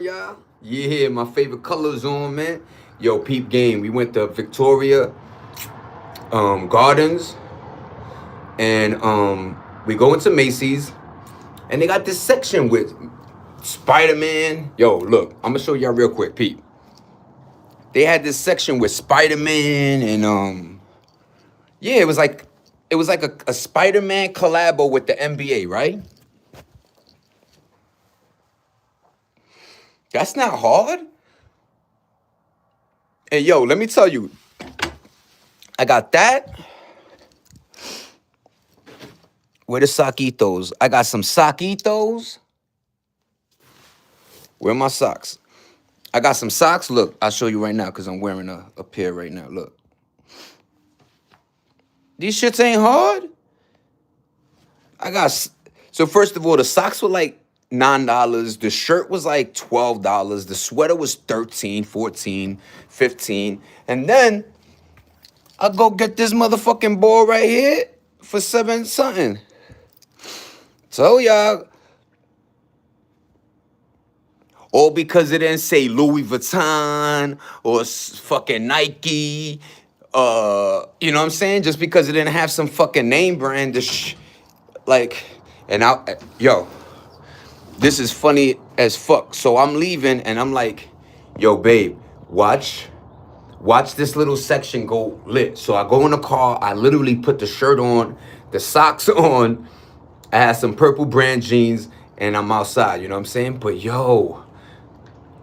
y'all. Yeah, my favorite colors on, man. Yo, peep game. We went to Victoria Gardens, and we go into Macy's, and they got this section with Spider-Man. Yo, look, I'm gonna show y'all real quick, peep. They had this section with Spider-Man, and yeah, it was like a Spider-Man collabo with the NBA, right? That's not hard. And yo, let me tell you, I got that. Where the saquitos? I got some saquitos. Where are my socks? I got some socks. Look, I'll show you right now because I'm wearing a pair right now. Look. These shits ain't hard. I got. So, first of all, the socks were like $9. The shirt was like $12. The sweater was 13, 14, 15. And then I go get this motherfucking ball right here for 7 something. So, y'all. All because it didn't say Louis Vuitton or fucking Nike. You know what I'm saying? Just because it didn't have some fucking name brand. Like, and yo, this is funny as fuck. So I'm leaving and I'm like, yo, babe, watch this little section go lit. So I go in the car. I literally put the shirt on, the socks on. I had some purple brand jeans and I'm outside. You know what I'm saying? But yo,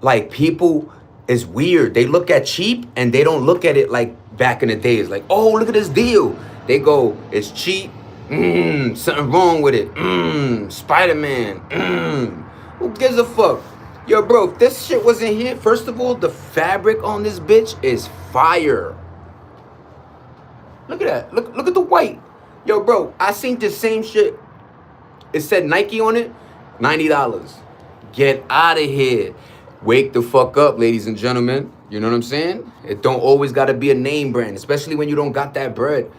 like people is weird. They look at cheap and they don't look at it like back in the days. Like, oh, look at this deal. They go, it's cheap. Something wrong with it. Spider-Man. Who gives a fuck? Yo, bro, if this shit wasn't here, first of all, the fabric on this bitch is fire. Look at that. Look at the white. Yo, bro, I seen the same shit. It said Nike on it. $90. Get out of here. Wake the fuck up, ladies and gentlemen. You know what I'm saying? It don't always gotta be a name brand, especially when you don't got that bread.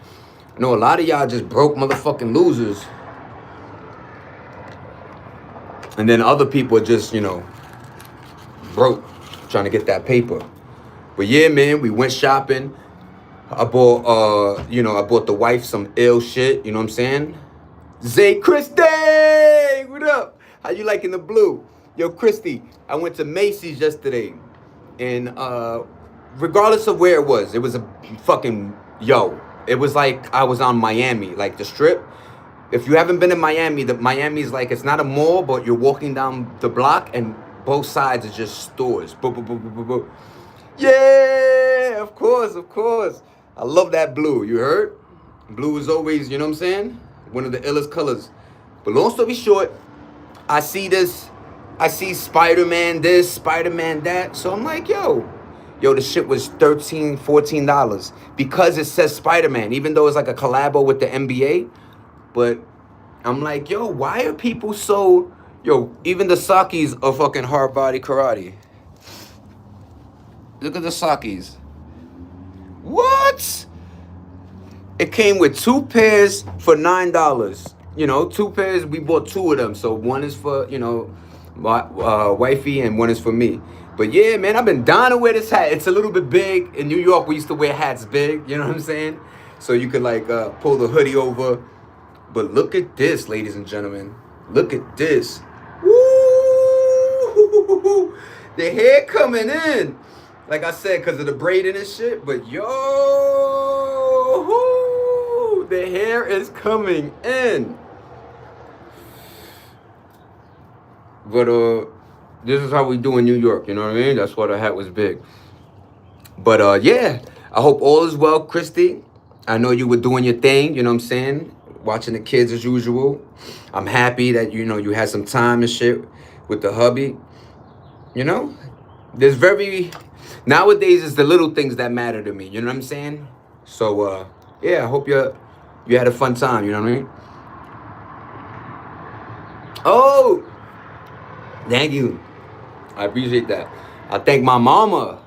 No, a lot of y'all just broke motherfucking losers. And then other people are just, broke, trying to get that paper. But yeah, man, we went shopping. I bought, I bought the wife some ill shit. You know what I'm saying? Zay Christie, what up? How you liking the blue? Yo, Christy, I went to Macy's yesterday, and regardless of where it was a fucking, it was like I was on Miami, like the strip. If you haven't been in Miami, Miami's like, it's not a mall, but you're walking down the block, and both sides are just stores. Boop, boop, boop, boop, boop, boop. Yeah, of course. I love that blue, you heard? Blue is always, you know what I'm saying? One of the illest colors. But long story short, I see Spider-Man this, Spider-Man that. So I'm like, yo, the shit was $13, $14 because it says Spider-Man, even though it's like a collabo with the NBA. But I'm like, yo, why are people so, even the Sakis are fucking hard body karate. Look at the Sakis. What? It came with 2 pairs for $9. 2 pairs, we bought 2 of them. So one is for, my wifey and one is for me. But yeah, man, I've been dying to wear this hat. It's a little bit big. In New York, we used to wear hats big. You know what I'm saying? So you could like pull the hoodie over. But look at this, ladies and gentlemen. Look at this. Woo! The hair coming in. Like I said, because of the braiding and shit. But the hair is coming in. But this is how we do in New York, you know what I mean? That's why the hat was big. But yeah, I hope all is well, Christy. I know you were doing your thing, you know what I'm saying? Watching the kids as usual. I'm happy that, you had some time and shit with the hubby. Nowadays it's the little things that matter to me, you know what I'm saying? So, yeah, I hope you had a fun time, you know what I mean? Oh! Thank you. I appreciate that. I thank my mama.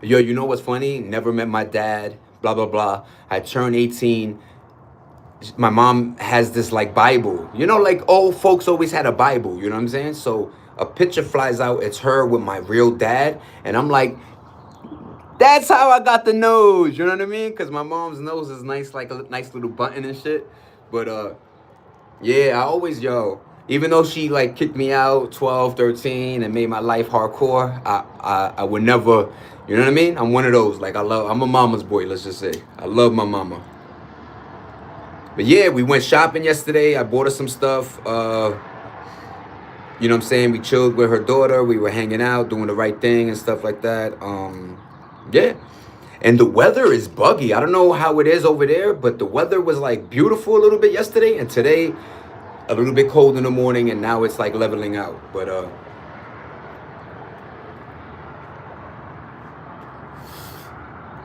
Yo, you know what's funny? Never met my dad, blah, blah, blah. I turned 18. My mom has this like Bible. Like old folks always had a Bible, you know what I'm saying? So a picture flies out. It's her with my real dad, and I'm like, that's how I got the nose. You know what I mean? Because my mom's nose is nice, like a nice little button and shit. But yeah, I always, even though she like kicked me out 12, 13 and made my life hardcore, I would never, you know what I mean? I'm one of those. Like I'm a mama's boy, let's just say. I love my mama. But yeah, we went shopping yesterday. I bought her some stuff. You know what I'm saying? We chilled with her daughter. We were hanging out, doing the right thing and stuff like that. Yeah. And the weather is buggy. I don't know how it is over there, but the weather was like beautiful a little bit yesterday, and today a little bit cold in the morning, and now it's like leveling out. But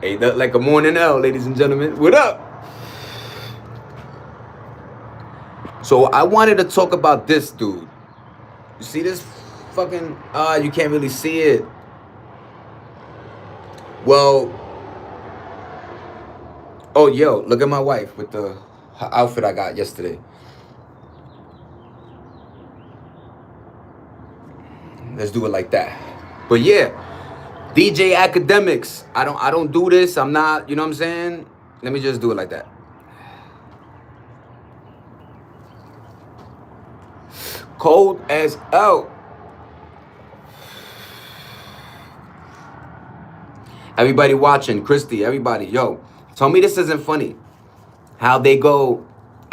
ain't that like a morning now, ladies and gentlemen? What up? So I wanted to talk about this dude. You see this fucking you can't really see it. Well, oh yo, look at my wife with her outfit I got yesterday. Let's do it like that. But yeah, DJ Academics. I don't do this. I'm not, you know what I'm saying? Let me just do it like that. Cold as out. Everybody watching, Christy, everybody, yo, tell me this isn't funny. How they go,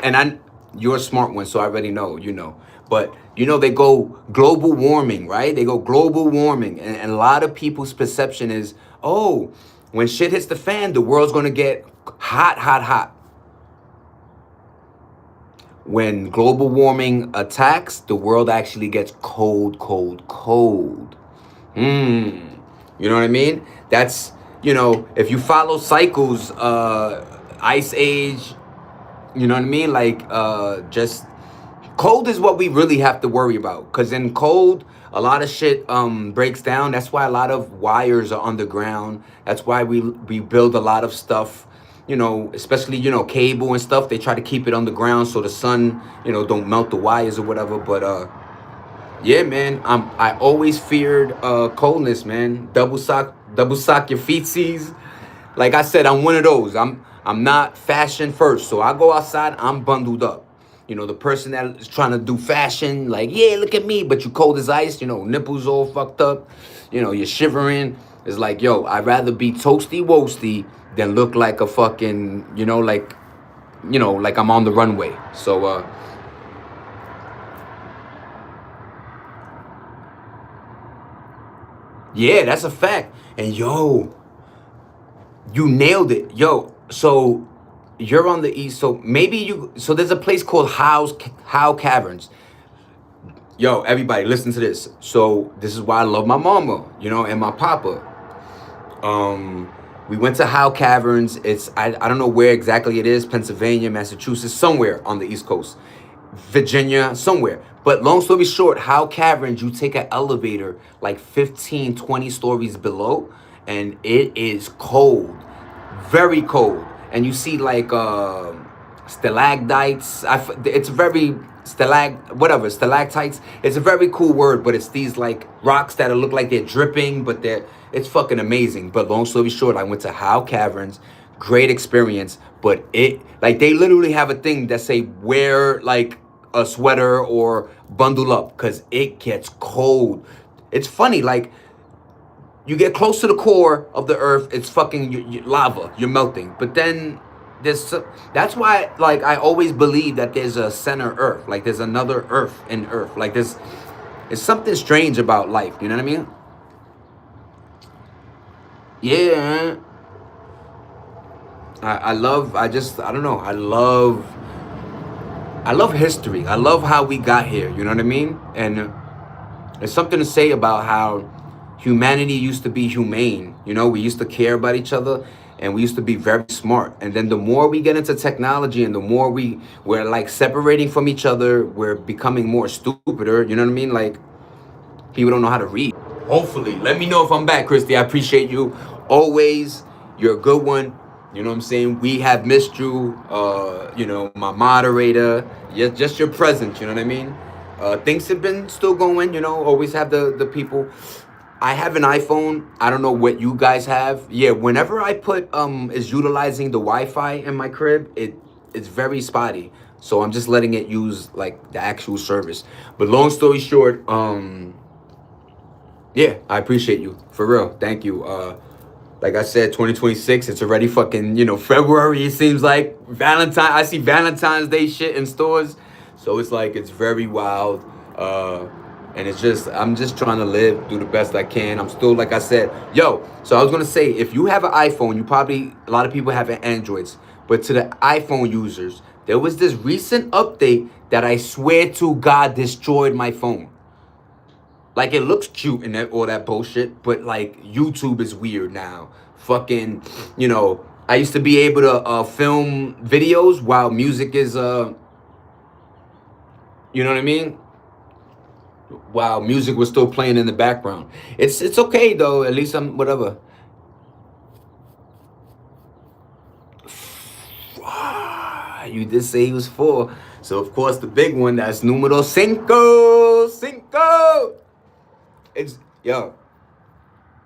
and you're a smart one, so I already know, you know. But you know, they go global warming, right? They go global warming, and a lot of people's perception is, oh, when shit hits the fan, the world's gonna get hot, hot, hot. When global warming attacks, the world actually gets cold, cold, cold. You know what I mean? That's, you know, if you follow cycles, ice age, you know what I mean? Like, just cold is what we really have to worry about. Because in cold, a lot of shit breaks down. That's why a lot of wires are underground. That's why we build a lot of stuff, you know, especially, you know, cable and stuff. They try to keep it underground so the sun, you know, don't melt the wires or whatever. But yeah, man, I always feared coldness, man. Double sock your feetsies. Like I said, I'm one of those. I'm not fashion first, so I go outside, I'm bundled up. You know, the person that is trying to do fashion, like, yeah, look at me, but you cold as ice, you know, nipples all fucked up, you know, you're shivering. It's like, yo, I'd rather be toasty woasty than look like a fucking, you know, like I'm on the runway. So yeah, that's a fact. And yo, you nailed it. Yo, so you're on the east, so so there's a place called Howe Caverns. Yo, everybody, listen to this. So this is why I love my mama, you know, and my papa. We went to Howe Caverns. It's I don't know where exactly it is, Pennsylvania, Massachusetts, somewhere on the East Coast, Virginia, somewhere. But long story short, Howe Caverns, you take an elevator like 15, 20 stories below, and it is cold, very cold. And you see like stalagmites. It's very stalactites. It's a very cool word, but it's these like rocks that look like they're dripping, but it's fucking amazing. But long story short, I went to Howe Caverns. Great experience, but it like they literally have a thing that say wear like a sweater or bundle up because it gets cold. It's funny, like you get close to the core of the earth, it's fucking lava, you're melting. But then that's why like I always believe that there's a center earth, like there's another earth in earth, like there's something strange about life, you know what I mean? Yeah. I don't know, I love history. I love how we got here, you know what I mean? And there's something to say about how humanity used to be humane. You know, we used to care about each other, and we used to be very smart. And then the more we get into technology and the more we're like separating from each other, we're becoming more stupider, you know what I mean? Like people don't know how to read. Hopefully, let me know if I'm back, Christy. I appreciate you always. You're a good one. You know what I'm saying? We have missed you. You know, my moderator. Just your presence, you know what I mean? Things have been still going, you know, always have the people. I have an iPhone. I don't know what you guys have. Yeah, whenever I put is utilizing the Wi-Fi in my crib, it's very spotty. So I'm just letting it use like the actual service. But long story short, yeah, I appreciate you. For real. Thank you. Like I said, 2026, it's already fucking, February, it seems like. I see Valentine's Day shit in stores. So it's like, it's very wild. And I'm just trying to live, do the best I can. I'm still, like I said, so I was gonna say, if you have an iPhone, a lot of people have Androids. But to the iPhone users, there was this recent update that I swear to God destroyed my phone. Like, it looks cute and all that bullshit, but like YouTube is weird now. Fucking, I used to be able to film videos while music is you know what I mean? While music was still playing in the background. It's okay though. At least I'm whatever. You did say he was 4. So of course the big one, that's numero cinco. Cinco. It's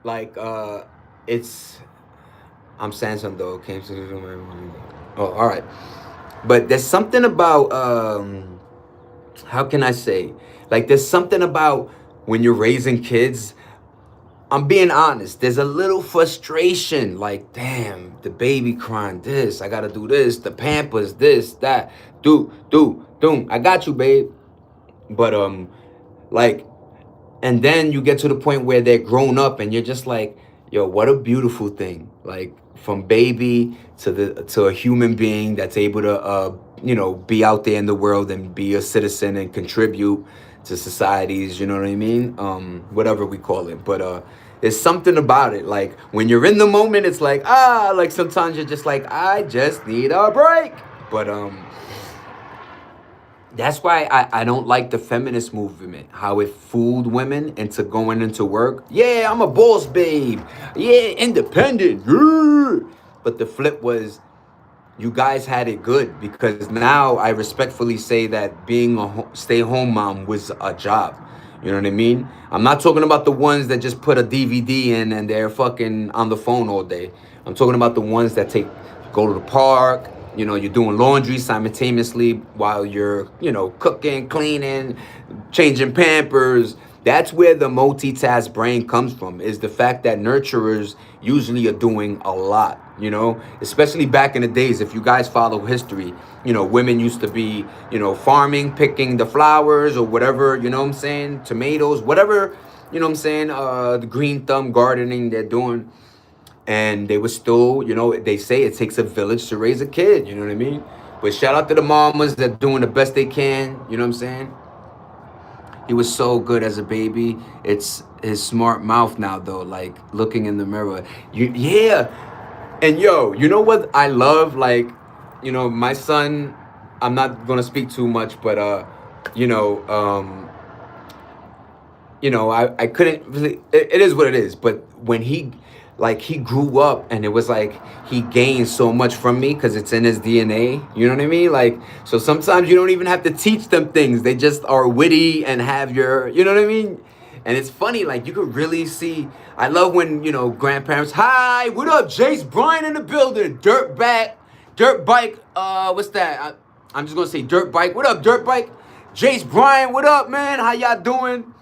like I'm Samsung though. Came to all right. But there's something about how can I say? Like, there's something about when you're raising kids. I'm being honest. There's a little frustration. Like, damn, the baby crying. This, I gotta do this. The Pampers, this, that. Do. I got you, babe. But like, and then you get to the point where they're grown up, and you're just like, yo, what a beautiful thing. Like, from baby to a human being that's able to be out there in the world and be a citizen and contribute to societies, you know what I mean? Whatever we call it. But there's something about it. Like, when you're in the moment, it's like, like sometimes you're just like, I just need a break. But that's why I don't like the feminist movement, how it fooled women into going into work. Yeah, I'm a boss, babe. Yeah, independent. Yeah. But the flip was, you guys had it good, because now I respectfully say that being a stay-home mom was a job. You know what I mean? I'm not talking about the ones that just put a DVD in and they're fucking on the phone all day. I'm talking about the ones that go to the park. You're doing laundry simultaneously while you're, cooking, cleaning, changing Pampers. That's where the multitask brain comes from, is the fact that nurturers usually are doing a lot, especially back in the days. If you guys follow history, women used to be, farming, picking the flowers or whatever, you know what I'm saying? Tomatoes, whatever, you know what I'm saying? The green thumb gardening they're doing. And they were still, they say it takes a village to raise a kid, you know what I mean? But shout out to the mamas that are doing the best they can, you know what I'm saying? He was so good as a baby. It's his smart mouth now, though, like looking in the mirror. Yeah. And you know what I love? Like, my son, I'm not going to speak too much, but, I couldn't really, it is what it is. But when he grew up, and it was like he gained so much from me because it's in his DNA. You know what I mean? Like, so sometimes you don't even have to teach them things. They just are witty and have you know what I mean? And it's funny, like, you could really see. I love when, grandparents, hi, what up, Jace Bryan in the building, dirt bike, what's that? I'm just going to say dirt bike. What up, dirt bike? Jace Bryan, what up, man? How y'all doing?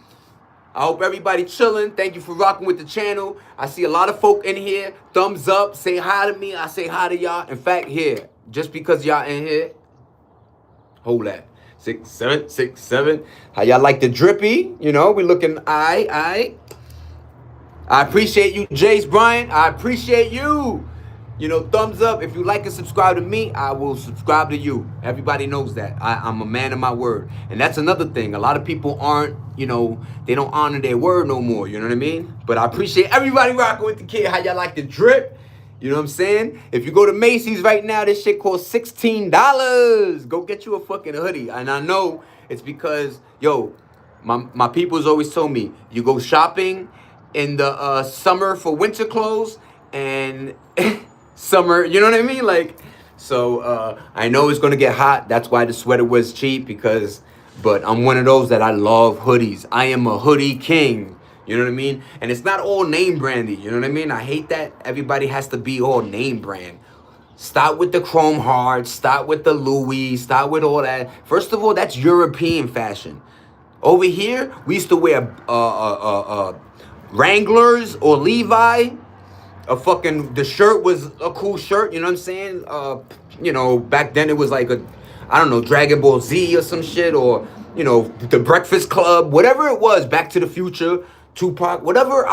I hope everybody chilling. Thank you for rocking with the channel. I see a lot of folk in here. Thumbs up. Say hi to me. I say hi to y'all. In fact, here, just because y'all in here, hold that. 6, 7, 6, 7. How y'all like the drippy? We looking I appreciate you, Jace Bryan. I appreciate you. Thumbs up. If you like and subscribe to me, I will subscribe to you. Everybody knows that. I'm a man of my word. And that's another thing. A lot of people aren't, they don't honor their word no more. You know what I mean? But I appreciate everybody rocking with the kid. How y'all like the drip? You know what I'm saying? If you go to Macy's right now, this shit costs $16. Go get you a fucking hoodie. And I know it's because, my people's always told me, you go shopping in the summer for winter clothes and summer, you know what I mean? Like, so I know it's gonna get hot. That's why the sweater was cheap, because But I'm one of those that I love hoodies. I am a hoodie king. You know what I mean? And it's not all name brandy. You know what I mean? I hate that everybody has to be all name brand. Stop with the Chrome Hearts. Stop with the Louis. Stop with all that. First of all, that's European fashion. Over here, we used to wear Wranglers or Levi. The shirt was a cool shirt. You know what I'm saying? Back then it was like I don't know, Dragon Ball Z or some shit, or the Breakfast Club, whatever it was, Back to the Future, Tupac, whatever.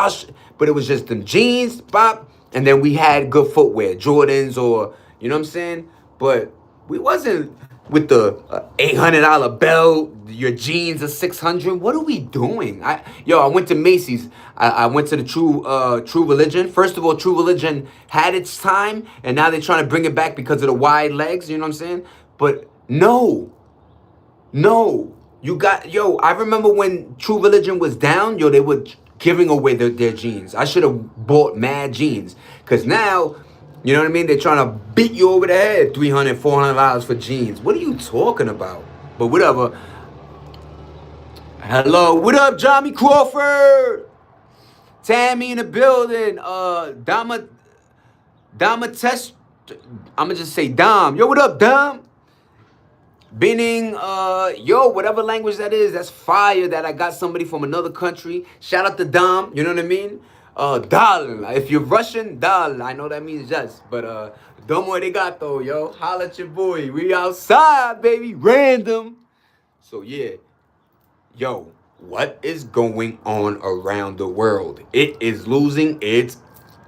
But it was just them jeans, pop, and then we had good footwear, Jordans, or you know what I'm saying. But we wasn't with the $800 belt, your jeans are 600. What are we doing? I went to Macy's. I went to the True Religion. First of all, True Religion had its time, and now they're trying to bring it back because of the wide legs. You know what I'm saying? But no, I remember when True Religion was down, they were giving away their jeans. I should have bought mad jeans, because now, you know what I mean, they're trying to beat you over the head, $300, $400 for jeans. What are you talking about? But whatever. Hello, what up, Johnny Crawford? Tammy in the building. Test. I'ma just say Dom. Yo, what up, Dom? Meaning, whatever language that is, that's fire that I got somebody from another country. Shout out to Dom, you know what I mean? Dal. If you're Russian, dal. I know that means yes. But, domo arigato, yo. Holla at your boy. We outside, baby. Random. So, yeah. Yo, what is going on around the world? It is losing its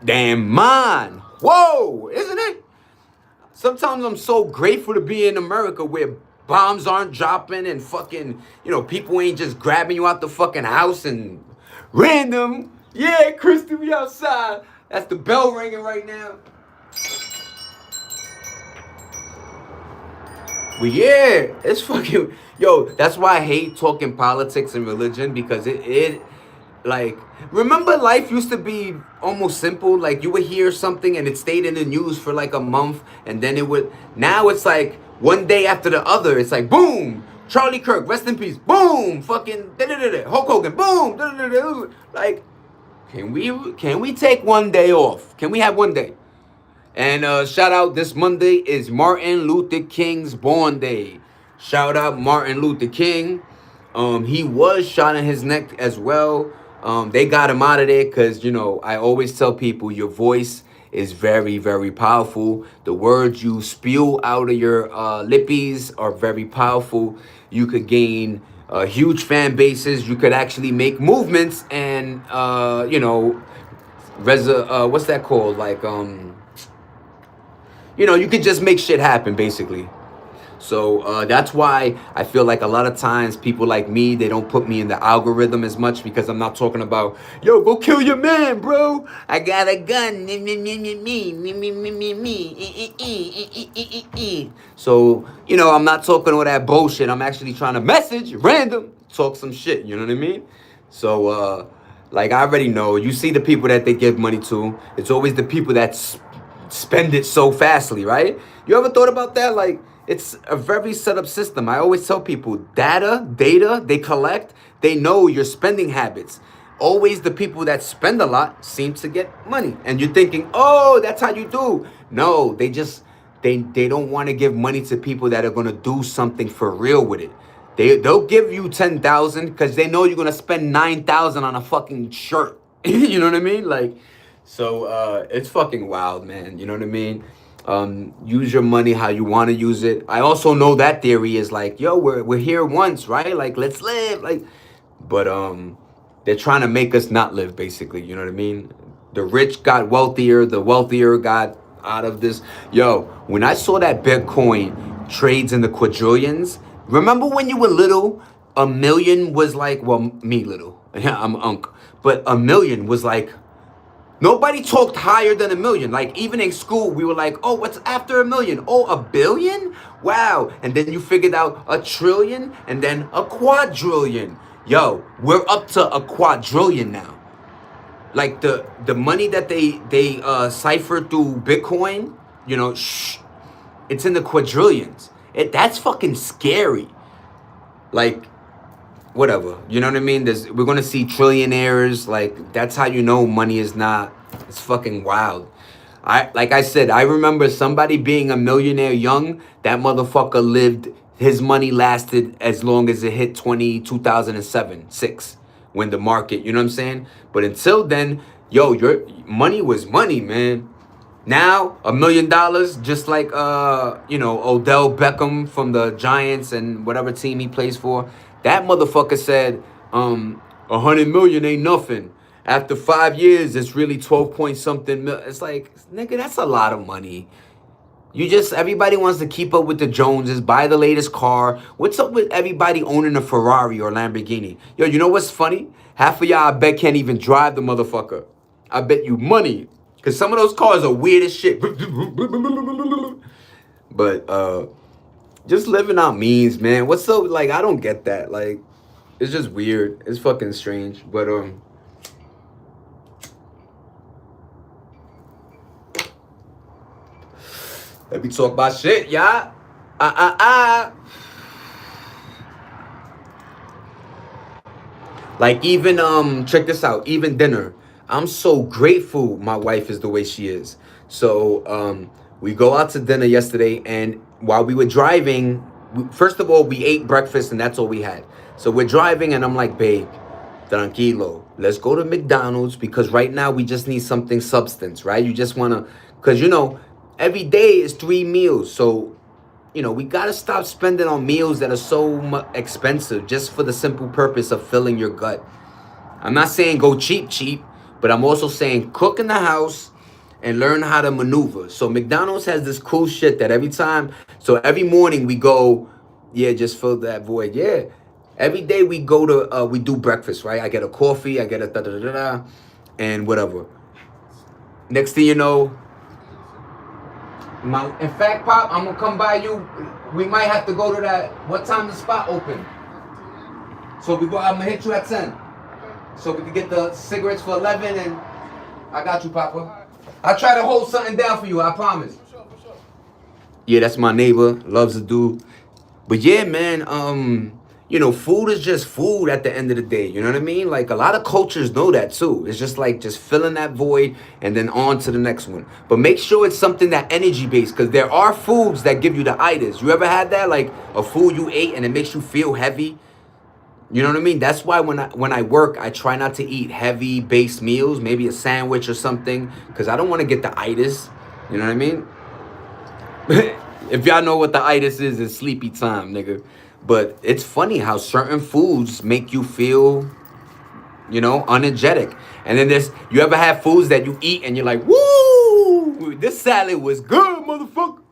damn mind. Whoa, isn't it? Sometimes I'm so grateful to be in America where bombs aren't dropping and fucking, people ain't just grabbing you out the fucking house and random. Yeah, Christy, we outside. That's the bell ringing right now. Well, yeah, it's fucking, that's why I hate talking politics and religion, because it like, remember life used to be almost simple? Like, you would hear something and it stayed in the news for like a month, and then now it's like one day after the other, it's like, boom, Charlie Kirk, rest in peace, boom, fucking, Hulk Hogan, boom, like, can we take one day off? Can we have one day? And shout out, this Monday is Martin Luther King's born day. Shout out Martin Luther King. He was shot in his neck as well. They got him out of there because, I always tell people your voice is very, very powerful. The words you spew out of your lippies are very powerful. You could gain huge fan bases. You could actually make movements and, what's that called? Like, you could just make shit happen, basically. So that's why I feel like a lot of times people like me, they don't put me in the algorithm as much, because I'm not talking about, yo, go kill your man, bro. I got a gun. So, I'm not talking all that bullshit. I'm actually trying to message, random, talk some shit. You know what I mean? So, like, I already know. You see the people that they give money to. It's always the people that spend it so fastly, right? You ever thought about that? Like, it's a very set up system. I always tell people, data, they collect, they know your spending habits. Always the people that spend a lot seem to get money. And you're thinking, oh, that's how you do. No, they don't want to give money to people that are going to do something for real with it. They'll give you 10,000 because they know you're going to spend 9,000 on a fucking shirt. You know what I mean? Like, so it's fucking wild, man. You know what I mean? Use your money how you want to use it. I also know that theory is like, yo, we're here once, right? Like, let's live. Like, but they're trying to make us not live, basically. You know what I mean? The rich got wealthier. The wealthier got out of this. Yo, when I saw that Bitcoin trades in the quadrillions, remember when you were little, a million was like, well, me little. Yeah, I'm unk. But a million was like, nobody talked higher than a million. Like, even in school, we were like, oh, what's after a million? Oh, a billion? Wow. And then you figured out a trillion and then a quadrillion. Yo, we're up to a quadrillion now. Like, the money that they cipher through Bitcoin, it's in the quadrillions. That's fucking scary. Like, whatever. You know what I mean? We're gonna see trillionaires. Like, that's how you know money is not. It's fucking wild. Like I said, I remember somebody being a millionaire young. That motherfucker lived. His money lasted as long as it hit 2007, 6, when the market. You know what I'm saying? But until then, yo, your money was money, man. Now $1 million, just like Odell Beckham from the Giants and whatever team he plays for. That motherfucker said, 100 million ain't nothing. After 5 years, it's really 12 point something. It's like, nigga, that's a lot of money. Everybody wants to keep up with the Joneses, buy the latest car. What's up with everybody owning a Ferrari or Lamborghini? Yo, you know what's funny? Half of y'all, I bet, can't even drive the motherfucker. I bet you money. Because some of those cars are weird as shit. But just living out means, man. What's up? Like, I don't get that. Like, it's just weird. It's fucking strange. But let me talk about shit, y'all. Like, even check this out. Even dinner. I'm so grateful my wife is the way she is. So we go out to dinner yesterday, and while we were driving, first of all, we ate breakfast, and that's all we had. So we're driving, and I'm like, babe, tranquilo, let's go to McDonald's, because right now we just need something substance, right? You just want to, because every day is 3 meals. So we got to stop spending on meals that are so expensive just for the simple purpose of filling your gut. I'm not saying go cheap, but I'm also saying cook in the house and learn how to maneuver. So McDonald's has this cool shit that every morning we go, yeah, just fill that void. Yeah. Every day we go to, we do breakfast, right? I get a coffee, I get a da-da-da-da, and whatever. Next thing you know, in fact, Pop, I'm gonna come by you. We might have to go to that. What time the spot open? So I'm gonna hit you at 10. So we can get the cigarettes for 11, and I got you, Papa. I'll try to hold something down for you, I promise. For sure. Yeah, that's my neighbor. Loves to do. But yeah, man, food is just food at the end of the day. You know what I mean? Like, a lot of cultures know that too. It's just like just filling that void and then on to the next one. But make sure it's something that energy based, because there are foods that give you the itis. You ever had that? Like a food you ate and it makes you feel heavy? You know what I mean? That's why when I work, I try not to eat heavy based meals, maybe a sandwich or something, because I don't want to get the itis. You know what I mean? If y'all know what the itis is, it's sleepy time, nigga. But it's funny how certain foods make you feel, energetic. And then you ever have foods that you eat and you're like, woo, this salad was good, motherfucker.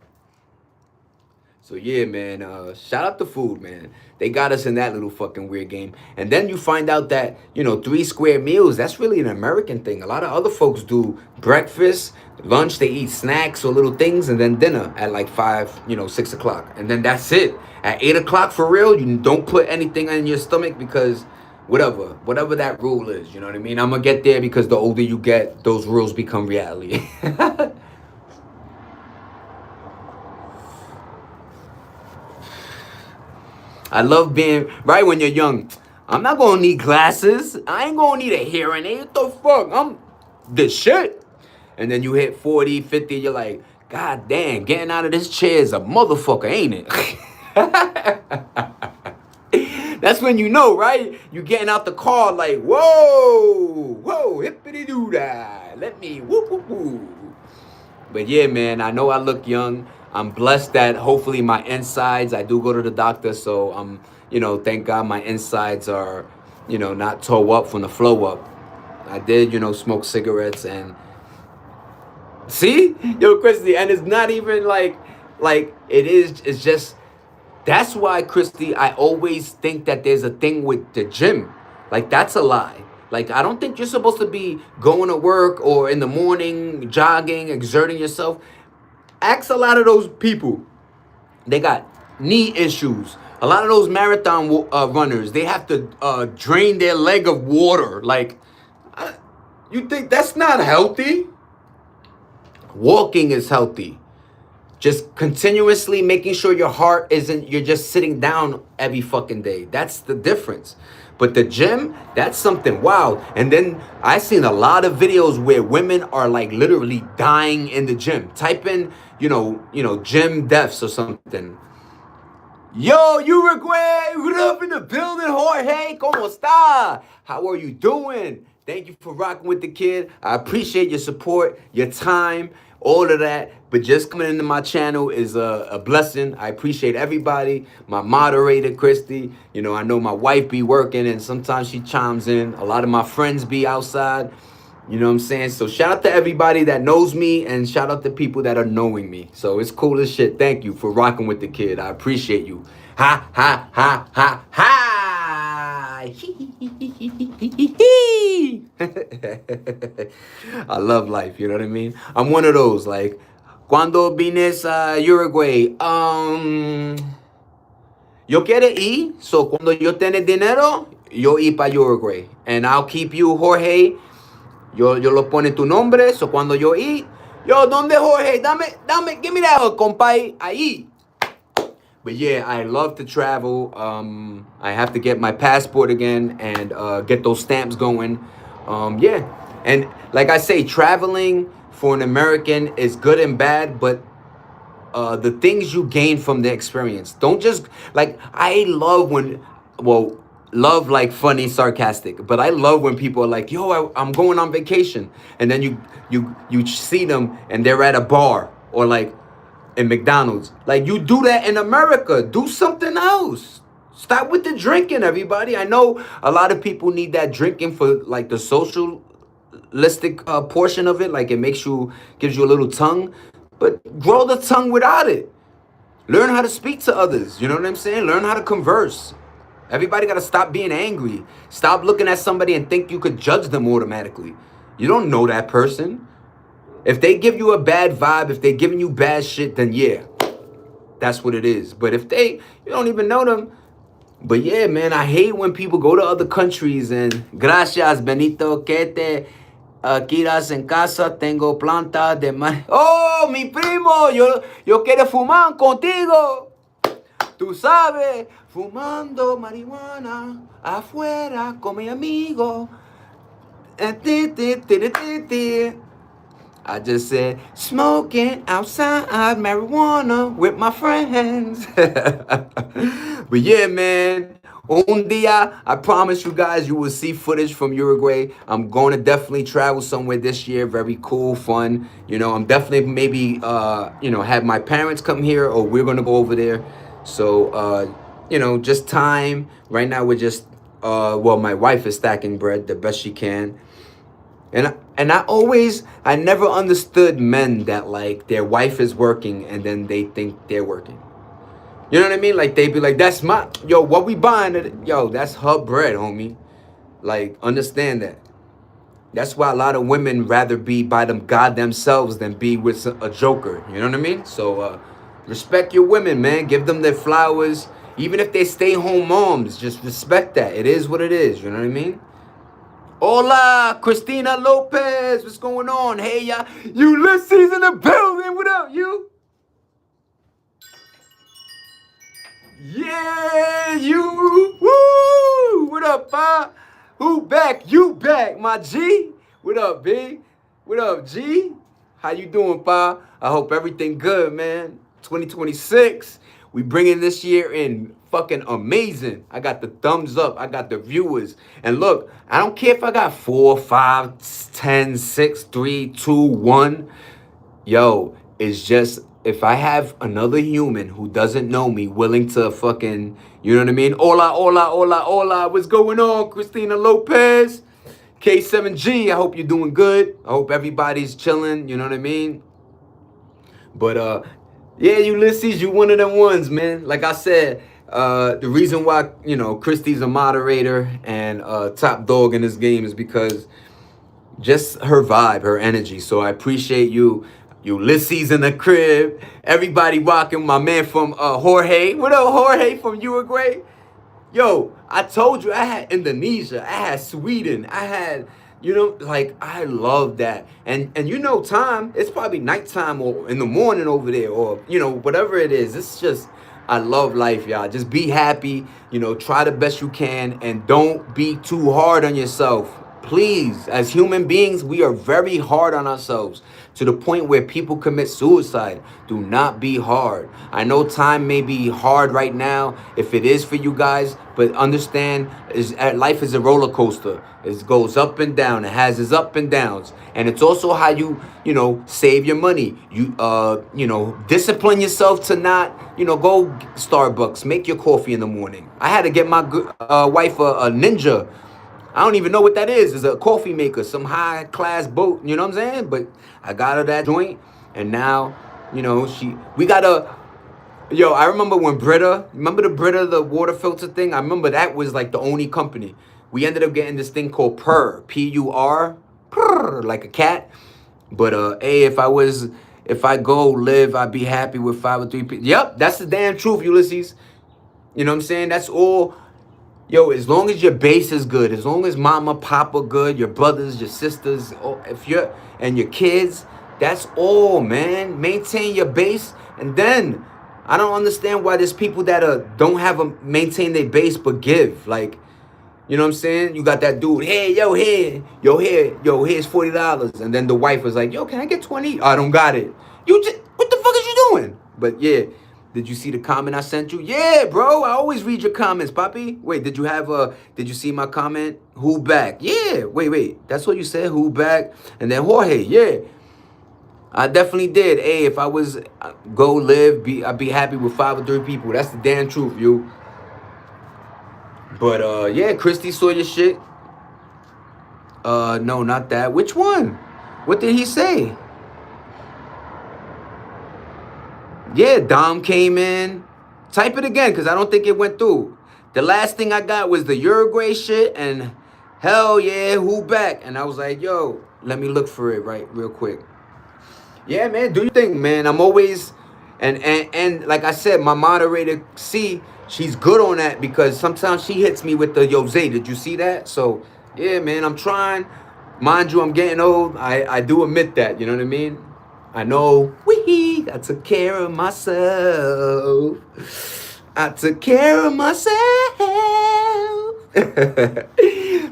So yeah, man, shout out to food, man. They got us in that little fucking weird game. And then you find out that, 3 square meals, that's really an American thing. A lot of other folks do breakfast, lunch, they eat snacks or little things, and then dinner at like 5, 6 o'clock. And then that's it. At 8 o'clock, for real, you don't put anything in your stomach, because whatever that rule is, you know what I mean? I'm going to get there, because the older you get, those rules become reality. I love being, right, when you're young. I'm not going to need glasses. I ain't going to need a hearing aid. What the fuck? I'm the shit. And then you hit 40, 50, you're like, God damn, getting out of this chair is a motherfucker, ain't it? That's when you know, right? You getting out the car like, whoa, hippity-doo-dah. Let me whoop. But yeah, man, I know I look young. I'm blessed that hopefully my insides, I do go to the doctor, so I'm, thank God my insides are, not toe up from the flow up. I did, smoke cigarettes and see, Christy, and it's not even like it's just, that's why, Christy, I always think that there's a thing with the gym. Like, that's a lie. Like, I don't think you're supposed to be going to work or in the morning, jogging, exerting yourself. Ask a lot of those people. They got knee issues. A lot of those marathon runners, they have to drain their leg of water. Like, you think that's not healthy? Walking is healthy. Just continuously making sure your heart isn't, you're just sitting down every fucking day. That's the difference. But the gym, that's something wild. And then I seen a lot of videos where women are like literally dying in the gym. Type in, gym deaths or something. Yo, Uruguay, what up in the building? Jorge, ¿cómo está? How are you doing? Thank you for rocking with the kid. I appreciate your support, your time, all of that. But just coming into my channel is a blessing. I appreciate everybody. My moderator, Christy. I know my wife be working and sometimes she chimes in. A lot of my friends be outside. You know what I'm saying? So shout out to everybody that knows me and shout out to people that are knowing me. So it's cool as shit. Thank you for rocking with the kid. I appreciate you. Ha, ha, ha, ha, ha. I love life, you know what I mean? I'm one of those, like, cuando vienes a Uruguay, yo quiero ir, so cuando yo tenga dinero, yo ir para Uruguay. And I'll keep you, Jorge. Yo lo pone tu nombre, so cuando yo eat, yo, ¿dónde Jorge? Dame, give me that compay, ahí. But yeah, I love to travel. I have to get my passport again and get those stamps going. Yeah, and like I say, traveling for an American is good and bad, but the things you gain from the experience. Don't just, like, I love when, love like funny, sarcastic, but I love when people are like, yo, I'm going on vacation. And then you see them and they're at a bar or like in McDonald's. Like, you do that in America. Do something else. Stop with the drinking, everybody. I know a lot of people need that drinking for like the socialistic portion of it. Like, it gives you a little tongue, but grow the tongue without it. Learn how to speak to others. You know what I'm saying? Learn how to converse. Everybody got to stop being angry. Stop looking at somebody and think you could judge them automatically. You don't know that person. If they give you a bad vibe, if they're giving you bad shit, then yeah, that's what it is. But if you don't even know them. But yeah, man, I hate when people go to other countries and gracias, Benito, que te quieras en casa, tengo planta de Oh, mi primo, yo quiero fumar contigo. Tú sabes, fumando marihuana afuera con mi amigo. I just said, smoking outside marijuana with my friends. But yeah, man, un dia, I promise you guys, you will see footage from Uruguay. I'm going to definitely travel somewhere this year. Very cool, fun. I'm definitely maybe, have my parents come here or we're going to go over there. So, just time. Right now we're just, my wife is stacking bread the best she can. And I never understood men that like their wife is working and then they think they're working. You know what I mean? Like, they be like, that's what we buying? Yo, that's her bread, homie. Like, understand that. That's why a lot of women rather be by them God themselves than be with a joker. You know what I mean? So, respect your women, man. Give them their flowers. Even if they stay home moms, just respect that. It is what it is. You know what I mean? Hola, Christina Lopez. What's going on? Hey, y'all. Ulysses in the building. What up, you? Yeah, you. Woo. What up, Pa? Who back? You back, my G. What up, B? What up, G? How you doing, Pa? I hope everything good, man. 2026. We bringing this year in fucking amazing. I got the thumbs up. I got the viewers. And look, I don't care if I got 4, 5, 10, 6, 3, 2, 1. Yo, it's just, if I have another human who doesn't know me willing to fucking, you know what I mean? Hola, hola, hola, hola. What's going on, Christina Lopez? K7G, I hope you're doing good. I hope everybody's chilling, you know what I mean? But, yeah, Ulysses, you one of them ones, man. Like I said, the reason why, Christy's a moderator and top dog in this game is because just her vibe, her energy. So I appreciate you. Ulysses in the crib. Everybody rocking. My man from Jorge. What up, Jorge from Uruguay? Yo, I told you I had Indonesia. I had Sweden. I had You know, like I love that. And you know, time, it's probably nighttime or in the morning over there, or you know, whatever it is. It's just I love life, y'all. Just be happy, you know, try the best you can and don't be too hard on yourself. Please, as human beings, we are very hard on ourselves to the point where people commit suicide. Do not be hard. I know time may be hard right now, if it is for you guys, but understand is life is a roller coaster. It goes up and down. It has its up and downs, and it's also how you know save your money. You know, discipline yourself to not go Starbucks. Make your coffee in the morning. I had to get my wife a Ninja. I don't even know what that is. It's a coffee maker, some high class boat. You know what I'm saying? But I got her that joint, and now, you know, we got a. Yo, I remember when Brita, remember the Brita, the water filter thing? I remember that was like the only company. We ended up getting this thing called Purr, Pur, Purr, like a cat. But hey, if I go live, I'd be happy with 5 or 3 people. Yep, that's the damn truth, Ulysses. You know what I'm saying? That's all. Yo, as long as your base is good, as long as mama, papa good, your brothers, your sisters, if you're and your kids, that's all, man. Maintain your base, and then I don't understand why there's people that don't have a maintain their base but give. Like, you know what I'm saying? You got that dude, hey, yo, here's $40, and then the wife was like, yo, can I get 20? I don't got it. You just what the fuck is you doing? But yeah. Did you see the comment I sent you? Yeah, bro. I always read your comments, Poppy. Wait, did you see my comment? Who back? Yeah. Wait. That's what you said. Who back? And then Jorge, yeah. I definitely did. Hey, if I was go live, I'd be happy with 5 or 3 people. That's the damn truth, you. But yeah, Christy saw your shit. No, not that. Which one? What did he say? Yeah, Dom came in. Type it again, because I don't think it went through. The last thing I got was the Uruguay shit, and hell yeah, who back? And I was like, yo, let me look for it real quick. Yeah, man, do your thing, man. I'm always, and like I said, my moderator, she's good on that, because sometimes she hits me with the, yo, Zay, did you see that? So, yeah, man, I'm trying. Mind you, I'm getting old. I do admit that, you know what I mean? I know, I took care of myself. I took care of myself.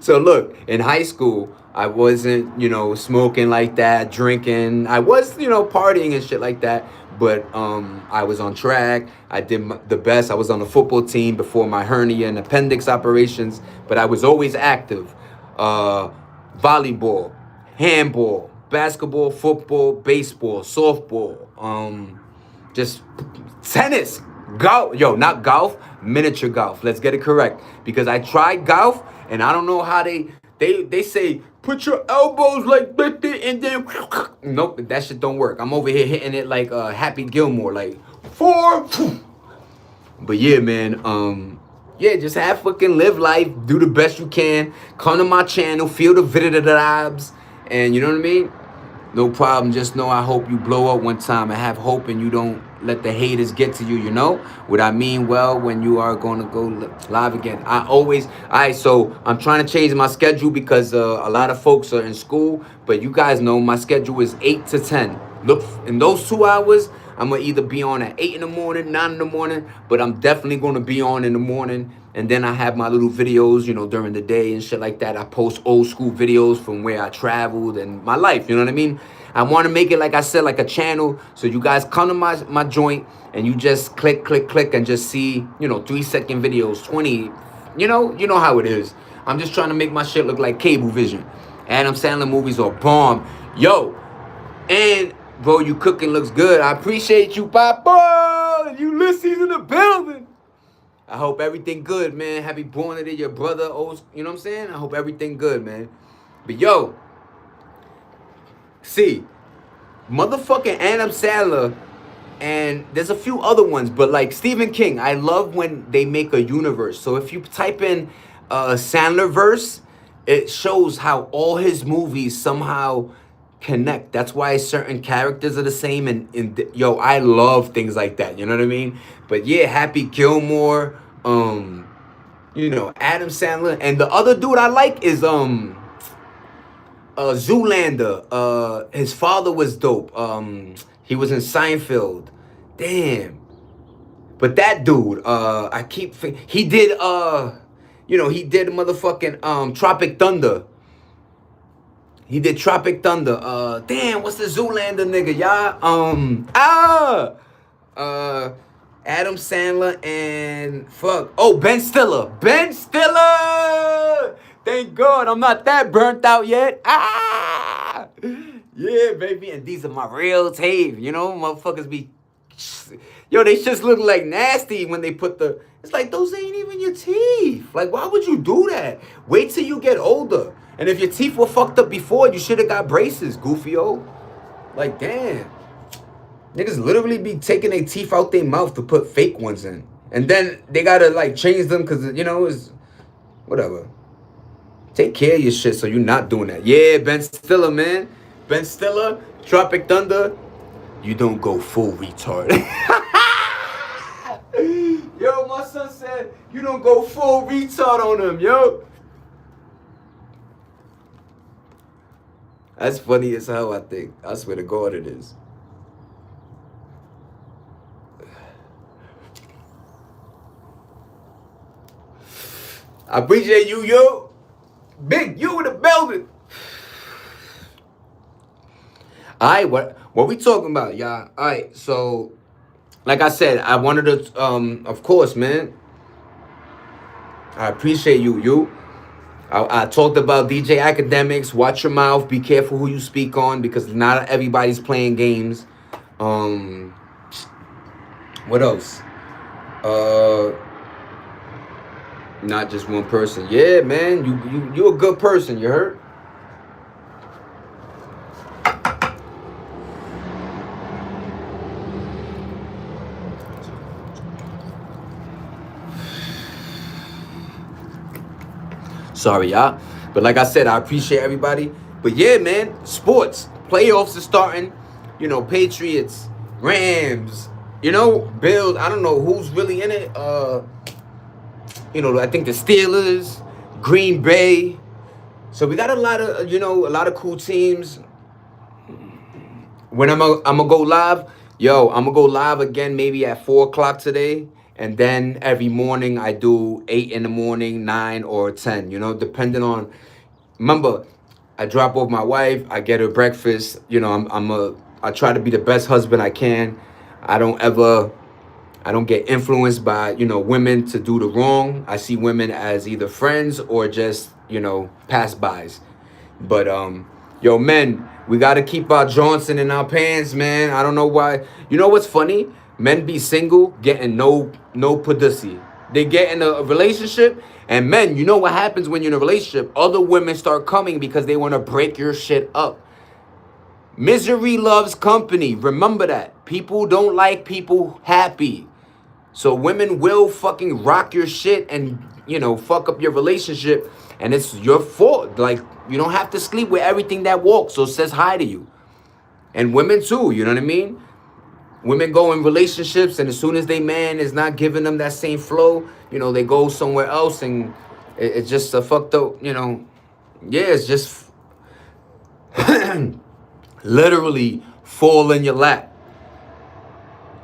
So look, in high school, I wasn't, smoking like that, drinking. I was, partying and shit like that. But I was on track. I did the best. I was on the football team before my hernia and appendix operations. But I was always active. Volleyball, handball, basketball, football, baseball, softball, just tennis, golf. Yo, not golf, miniature golf. Let's get it correct, because I tried golf and I don't know how they say put your elbows like this and then nope, that shit don't work. I'm over here hitting it like Happy Gilmore, like 4. But yeah, man, yeah, just have fucking live life, do the best you can. Come to my channel, feel the vibes, and you know what I mean? No problem. Just know I hope you blow up one time and have hope, and you don't let the haters get to you, you know? What I mean, well, when you are going to go live again. So I'm trying to change my schedule because a lot of folks are in school, but you guys know my schedule is 8 to 10. Look, in those 2 hours, I'm going to either be on at 8 in the morning, 9 in the morning, but I'm definitely going to be on in the morning. And then I have my little videos, during the day and shit like that. I post old school videos from where I traveled and my life, you know what I mean? I want to make it, like I said, like a channel. So you guys come to my joint and you just click and just see, 3-second videos, 20, you know how it is. I'm just trying to make my shit look like Cablevision. Adam Sandler movies are bomb. Yo, and bro, you cooking looks good. I appreciate you, Papa. Ulysses in the building. I hope everything good, man. Happy born to your brother. You know what I'm saying? I hope everything good, man. But yo, motherfucking Adam Sandler, and there's a few other ones, but like Stephen King, I love when they make a universe. So if you type in Sandler verse, it shows how all his movies somehow connect. That's why certain characters are the same, and yo, I love things like that, you know what I mean? But yeah, Happy Gilmore, Adam Sandler, and the other dude I like is Zoolander. His father was dope. He was in Seinfeld. Damn. But that dude, he did he did motherfucking Tropic Thunder. He did Tropic Thunder. Damn, what's the Zoolander nigga, y'all? Adam Sandler and Ben Stiller. Ben Stiller! Thank God I'm not that burnt out yet. Yeah, baby. And these are my real teeth. You know, motherfuckers be... Yo, they just look like nasty when they put the... It's like, those ain't even your teeth. Like, why would you do that? Wait till you get older. And if your teeth were fucked up before, you should have got braces, goofy-o. Like, damn. Niggas literally be taking their teeth out their mouth to put fake ones in. And then they gotta, like, change them because, it's... Whatever. Take care of your shit so you're not doing that. Yeah, Ben Stiller, man. Ben Stiller, Tropic Thunder. You don't go full retard. Yo, my son said, you don't go full retard on him, yo. That's funny as hell, I think. I swear to God it is. I appreciate you, yo. Big, you in the building. Alright, what we talking about, y'all? Alright, so like I said, I wanted to of course, man. I appreciate you. I talked about DJ Academics. Watch your mouth. Be careful who you speak on because not everybody's playing games. What else? Not just one person. Yeah, man. You a good person. You heard? Sorry, y'all. But like I said, I appreciate everybody. But yeah, man, sports. Playoffs are starting. Patriots, Rams, Bills. I don't know who's really in it. I think the Steelers, Green Bay. So we got a lot of cool teams. When I'm gonna go live, I'm gonna go live again maybe at 4 o'clock today. And then every morning I do 8 in the morning, 9 or 10, depending on, remember, I drop off my wife, I get her breakfast, I try to be the best husband I can. I don't get influenced by, women to do the wrong. I see women as either friends or just, pass-bys. But, men, we got to keep our Johnson in our pants, man. I don't know why. You know what's funny? Men be single, getting no pussy. They get in a relationship, and men, you know what happens when you're in a relationship? Other women start coming because they want to break your shit up. Misery loves company. Remember that. People don't like people happy. So women will fucking rock your shit and, fuck up your relationship. And it's your fault. Like, you don't have to sleep with everything that walks or says hi to you. And women too, you know what I mean? Women go in relationships, and as soon as they man is not giving them that same flow, they go somewhere else, and it's just a fucked up, Yeah, it's just literally fall in your lap.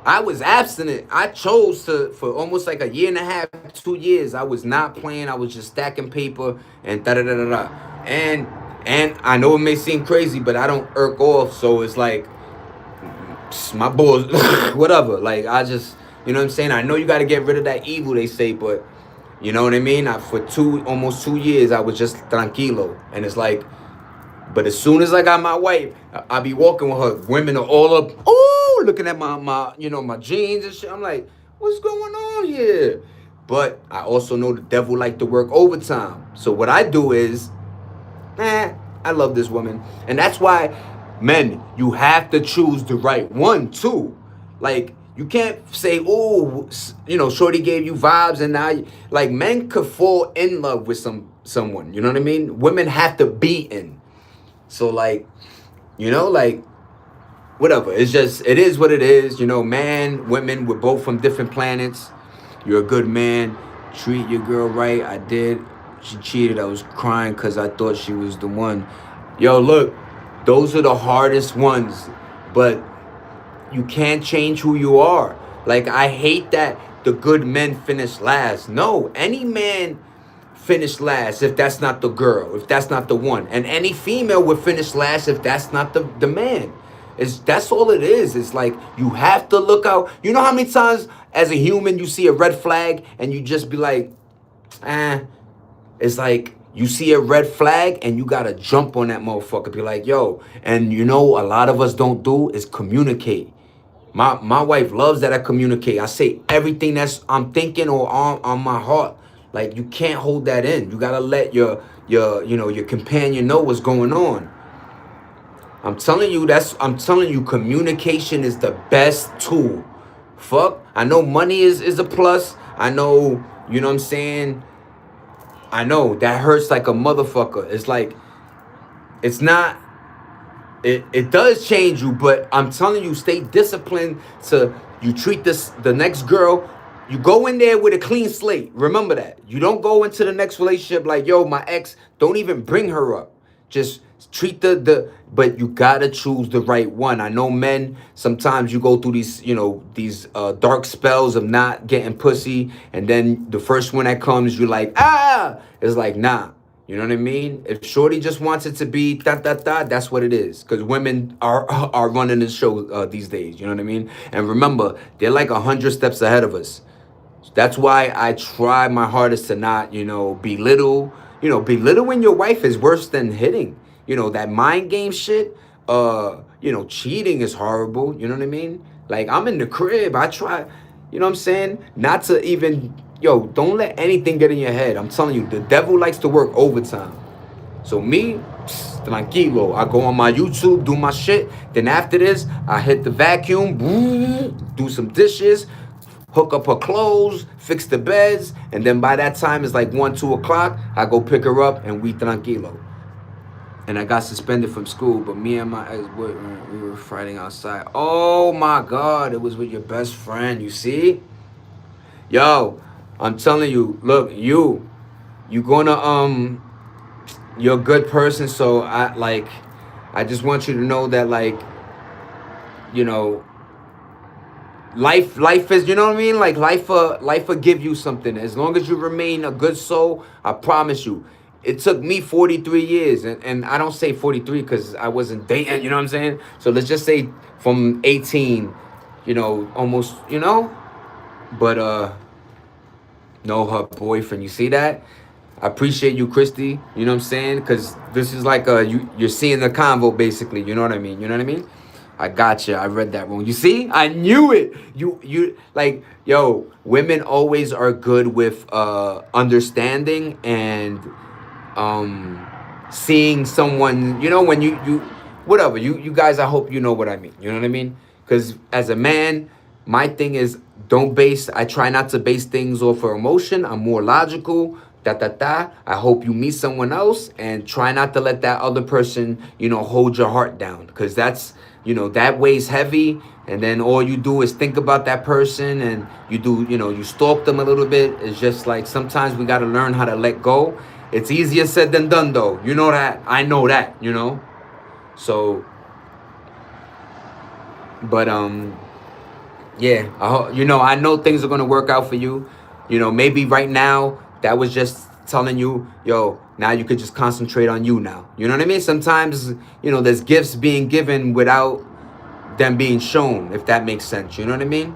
I was abstinent. I chose for almost like a year and a half, 2 years. I was not playing. I was just stacking paper and da-da-da-da-da. And I know it may seem crazy, but I don't irk off, so it's like, my boys, whatever. Like, I just, you know what I'm saying? I know you got to get rid of that evil, they say, but you know what I mean? For almost 2 years, I was just tranquilo. And it's like, but as soon as I got my wife, I be walking with her. Women are all up, looking at my my jeans and shit. I'm like, what's going on here? But I also know the devil like to work overtime. So what I do is, I love this woman. And that's why, men, you have to choose the right one too. Like, you can't say, shorty gave you vibes and now, like, men could fall in love with someone, you know what I mean? Women have to be in. So, like, whatever. It's just, it is what it is. Man, women, we're both from different planets. You're a good man. Treat your girl right. I did. She cheated. I was crying because I thought she was the one. Yo, look, those are the hardest ones, but you can't change who you are. Like, I hate that the good men finish last. No, any man finish last if that's not the girl, if that's not the one. And any female would finish last if that's not the man. That's all it is. It's like you have to look out. You know how many times as a human you see a red flag and you just be like, eh. It's like you see a red flag and you gotta jump on that motherfucker. Be like, yo. And you know, a lot of us don't do is communicate. My wife loves that I communicate. I say everything that's I'm thinking or on my heart. Like, you can't hold that in. You gotta let your companion know what's going on. I'm telling you, communication is the best tool. Fuck. I know money is a plus. I know, you know what I'm saying? I know that hurts like a motherfucker. It's like, it's not, it does change you, but I'm telling you, stay disciplined. So you treat the next girl, you go in there with a clean slate. Remember that. You don't go into the next relationship like, yo, my ex, don't even bring her up. Just treat but you gotta choose the right one. I know men, sometimes you go through these dark spells of not getting pussy, and then the first one that comes, you're like, it's like, nah. You know what I mean? If shorty just wants it to be that's what it is. Because women are running the show these days. You know what I mean? And remember, they're like 100 steps ahead of us. That's why I try my hardest to not, belittle. Belittling your wife is worse than hitting. That mind game shit. Cheating is horrible. You know what I mean? Like, I'm in the crib. I try, you know what I'm saying? Not to even, don't let anything get in your head. I'm telling you, the devil likes to work overtime. So me, tranquilo. I go on my YouTube, do my shit. Then after this, I hit the vacuum, do some dishes, hook up her clothes, fix the beds, and then by that time it's like 1, 2 o'clock. I go pick her up and we tranquilo. And I got suspended from school, but me and my ex, we were fighting outside. Oh my God, it was with your best friend. You see? Yo, I'm telling you, look, you gonna you're a good person, so I just want you to know that, like, life is, you know what I mean? Like, life will give you something. As long as you remain a good soul, I promise you. It took me 43 years, and I don't say 43 because I wasn't dating, you know what I'm saying? So let's just say from 18, almost, but no, her boyfriend. You see that? I appreciate you, Christy. You know what I'm saying? Because this is like you're seeing the convo basically. You know what I mean? You know what I mean? I gotcha. I read that wrong. You see? I knew it. You like, yo, women always are good with understanding and seeing someone, when you whatever, you guys, I hope you know what I mean. You know what I mean? Because as a man, my thing is, I try not to base things off of emotion. I'm more logical. I hope you meet someone else and try not to let that other person, hold your heart down. Because that's, that weighs heavy. And then all you do is think about that person and you stalk them a little bit. It's just like, sometimes we got to learn how to let go. It's easier said than done, though. You know that. I know that, So, but, yeah, I know things are going to work out for you. Maybe right now, that was just telling you, yo, now you could just concentrate on you now. You know what I mean? Sometimes, there's gifts being given without them being shown, if that makes sense. You know what I mean?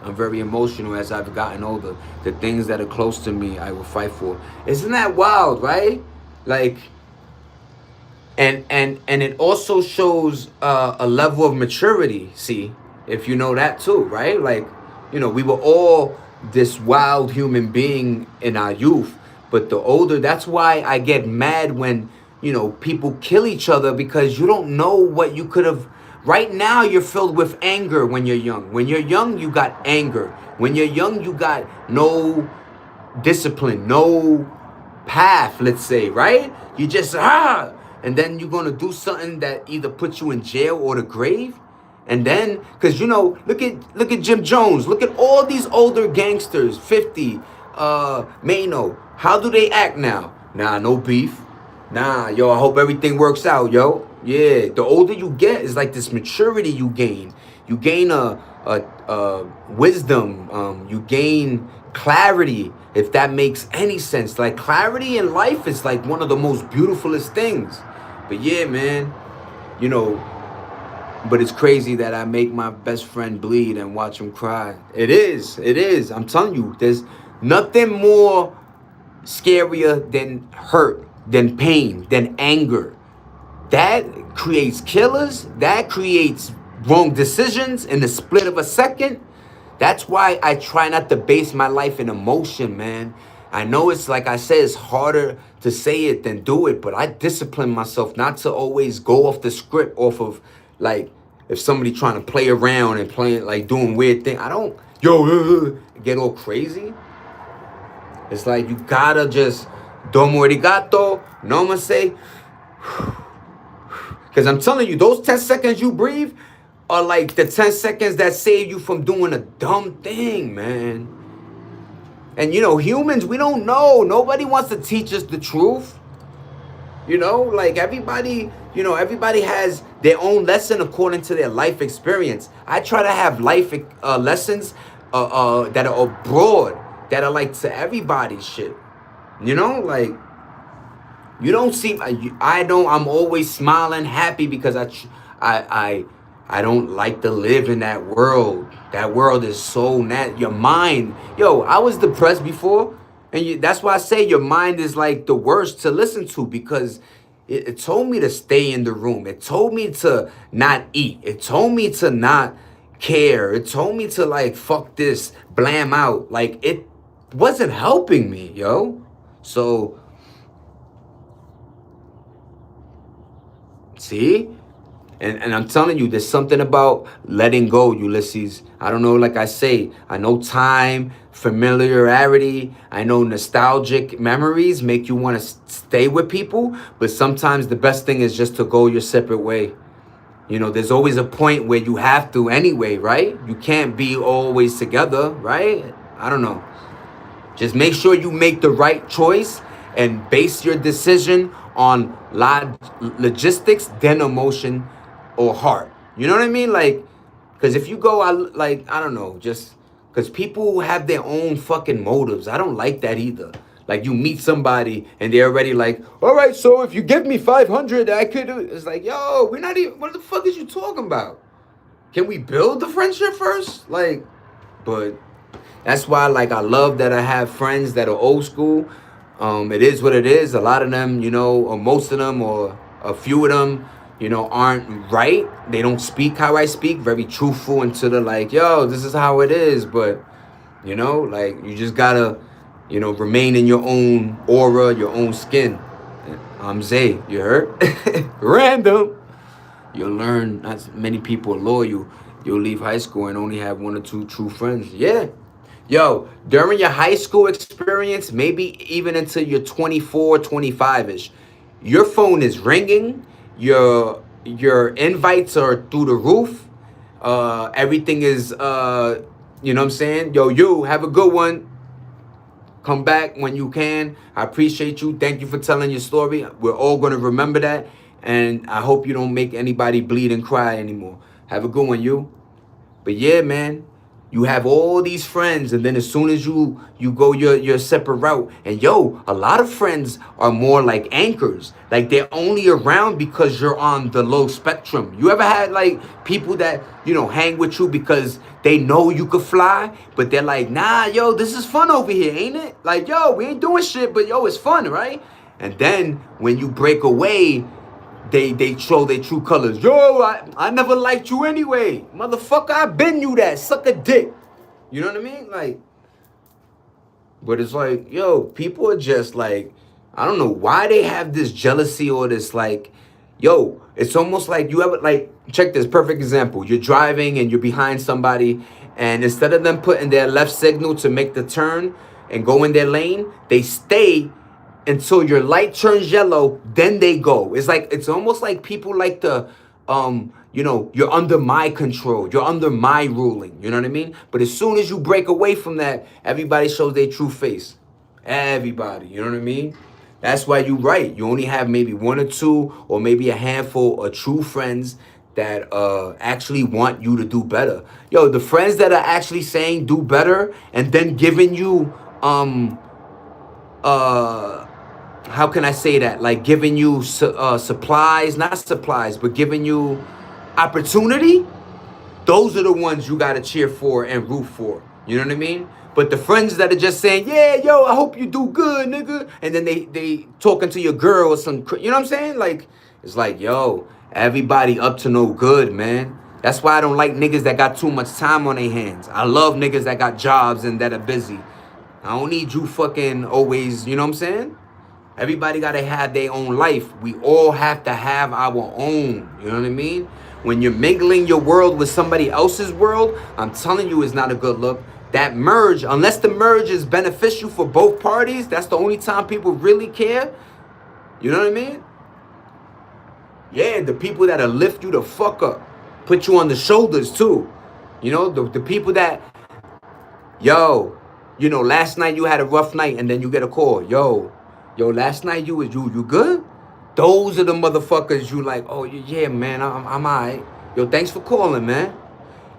I'm very emotional as I've gotten older. The things that are close to me, I will fight for. Isn't that wild, right? Like, and it also shows a level of maturity. See, if you know that too, right? Like, we were all this wild human being in our youth, but the older, that's why I get mad when, people kill each other, because you don't know what you could have. Right now, you're filled with anger when you're young. When you're young, you got anger. When you're young, you got no discipline, no path, let's say, right? You just, and then you're going to do something that either puts you in jail or the grave. And then, because, look at Jim Jones. Look at all these older gangsters, 50, Mano. How do they act now? Nah, no beef. Nah, yo, I hope everything works out, yo. Yeah, the older you get, is like this maturity you gain. You gain a wisdom. You gain clarity, if that makes any sense. Like clarity in life is like one of the most beautifulest things. But yeah, man, you know, but it's crazy that I make my best friend bleed and watch him cry. It is. It is. I'm telling you, there's nothing more scarier than hurt, than pain, than anger. That creates killers. That creates wrong decisions in the split of a second. That's why I try not to base my life in emotion, man. I know it's like I said, it's harder to say it than do it, but I discipline myself not to always go off the script, off of like if somebody trying to play around and playing like doing weird things. I don't get all crazy. It's like you gotta just domo arigato, nomase. Because I'm telling you, those 10 seconds you breathe are like the 10 seconds that save you from doing a dumb thing, man. And you know, humans, we don't know. Nobody wants to teach us the truth. You know, like everybody, everybody has their own lesson according to their life experience. I try to have life lessons that are broad, that are like to everybody's shit. You know, like you don't seem. I'm always smiling, happy because I don't like to live in that world. That world is so your mind. Yo, I was depressed before, and that's why I say your mind is like the worst to listen to, because it told me to stay in the room. It told me to not eat. It told me to not care. It told me to like fuck this, blam out. Like it wasn't helping me, yo. So see? And I'm telling you, there's something about letting go, Ulysses. I don't know, like I say, I know time, familiarity, I know nostalgic memories make you want to stay with people, but sometimes the best thing is just to go your separate way. You know, there's always a point where you have to anyway, right? You can't be always together, right? I don't know. Just make sure you make the right choice and base your decision on logistics, then emotion or heart. You know what I mean? Like, because if you go, I don't know, just because people have their own fucking motives. I don't like that either. Like you meet somebody and they're already like, all right, so if you give me 500, I could do it. It's like, yo, we're not even, what the fuck is you talking about? Can we build the friendship first? Like, but that's why, like, I love that I have friends that are old school. It is what it is. A lot of them, or most of them, or a few of them, aren't right. They don't speak how I speak, very truthful into the like, yo, this is how it is. But, like, you just gotta, remain in your own aura, your own skin. I'm Zay, you heard? Random. You'll learn not many people are loyal. You'll leave high school and only have one or two true friends. Yeah. Yo, during your high school experience, maybe even until you're 24, 25-ish, your phone is ringing, your invites are through the roof, everything is, you know what I'm saying? Yo, you, have a good one. Come back when you can. I appreciate you. Thank you for telling your story. We're all going to remember that, and I hope you don't make anybody bleed and cry anymore. Have a good one, you. But yeah, man. You have all these friends, and then as soon as you go your separate route, and yo, a lot of friends are more like anchors. Like they're only around because you're on the low spectrum. You ever had like people that, hang with you because they know you could fly, but they're like, nah, yo, this is fun over here, ain't it? Like, yo, we ain't doing shit, but yo, it's fun, right? And then when you break away, they show their true colors. Yo, I never liked you anyway. Motherfucker, I been you that. Suck a dick. You know what I mean? Like, but it's like, yo, people are just like, I don't know why they have this jealousy or this like, yo, it's almost like you ever, like, check this perfect example. You're driving and you're behind somebody, and instead of them putting their left signal to make the turn and go in their lane, they stay until your light turns yellow, then they go. It's almost like people like to, you're under my control. You're under my ruling. You know what I mean? But as soon as you break away from that, everybody shows their true face. Everybody. You know what I mean? That's why you right. You only have maybe one or two, or maybe a handful of true friends that actually want you to do better. Yo, the friends that are actually saying do better and then giving you uh how can I say that? Like giving you supplies, not supplies, but giving you opportunity. Those are the ones you gotta cheer for and root for. You know what I mean? But the friends that are just saying, "Yeah, yo, I hope you do good, nigga," and then they talking to your girl or some, you know what I'm saying? Like it's like, yo, everybody up to no good, man. That's why I don't like niggas that got too much time on their hands. I love niggas that got jobs and that are busy. I don't need you fucking always, you know what I'm saying? Everybody gotta have their own life. We all have to have our own. You know what I mean? When you're mingling your world with somebody else's world, I'm telling you, it's not a good look. That merge, unless the merge is beneficial for both parties, that's the only time people really care. You know what I mean? Yeah, the people that'll lift you the fuck up, put you on the shoulders too. You know, the people that, yo, you know, last night you had a rough night and then you get a call. Yo, last night you good? Those are the motherfuckers you like, oh yeah, man, I'm all right. Yo, thanks for calling, man.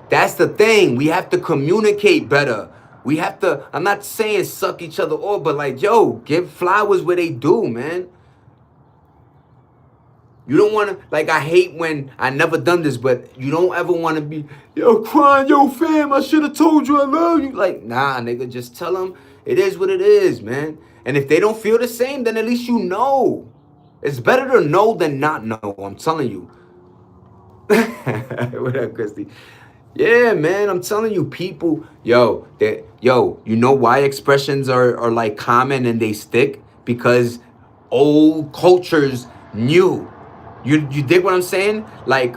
That's the thing. We have to communicate better. We have to, I'm not saying suck each other off, but like, yo, give flowers where they do, man. You don't want to, like, I hate when, I never done this, but you don't ever want to be, yo, crying, yo, fam, I should have told you I love you. Like, nah, nigga, just tell them it is what it is, man. And if they don't feel the same, then at least you know. It's better to know than not know, I'm telling you. What up, Christy? Yeah, man, I'm telling you, people, yo, you know why expressions are like common and they stick? Because old cultures knew. You dig what I'm saying? Like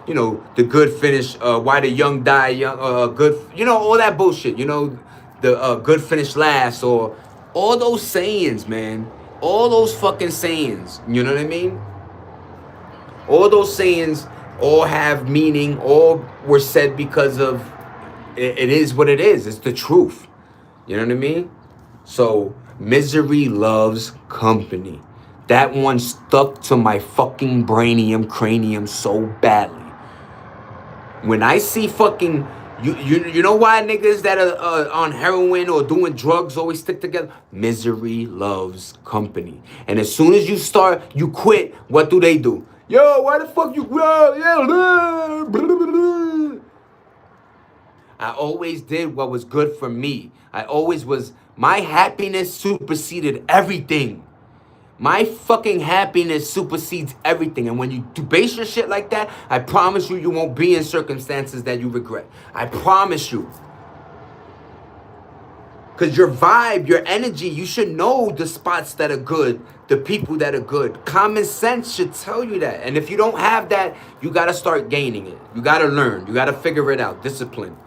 you know, the good finish, why the young die young, good, you know, all that bullshit, you know, the good finish last, or all those sayings, man. All those fucking sayings, you know what I mean? All those sayings all have meaning, all were said because of it is what it is. It's the truth. You know what I mean? So misery loves company. That one stuck to my fucking cranium so badly. When I see fucking you know why niggas that are on heroin or doing drugs always stick together? Misery loves company. And as soon as you quit, what do they do? Yo, why the fuck you? I always did what was good for me. I always was. My happiness superseded everything. My fucking happiness supersedes everything. And when you do base your shit like that, I promise you, you won't be in circumstances that you regret. I promise you. Because your vibe, your energy, you should know the spots that are good, the people that are good. Common sense should tell you that. And if you don't have that, you got to start gaining it. You got to learn. You got to figure it out. Discipline.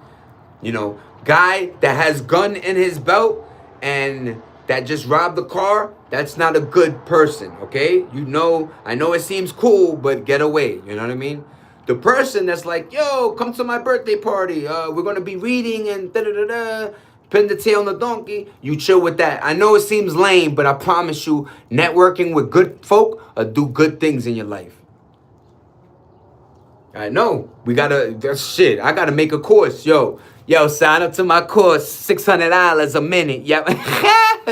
You know, guy that has gun in his belt and that just robbed the car, that's not a good person, okay? You know, I know it seems cool, but get away, you know what I mean? The person that's like, yo, come to my birthday party, we're gonna be reading and da-da-da-da, pin the tail on the donkey, you chill with that. I know it seems lame, but I promise you, networking with good folk do good things in your life. I know, shit, I gotta make a course, yo, sign up to my course, $600 a minute, yep.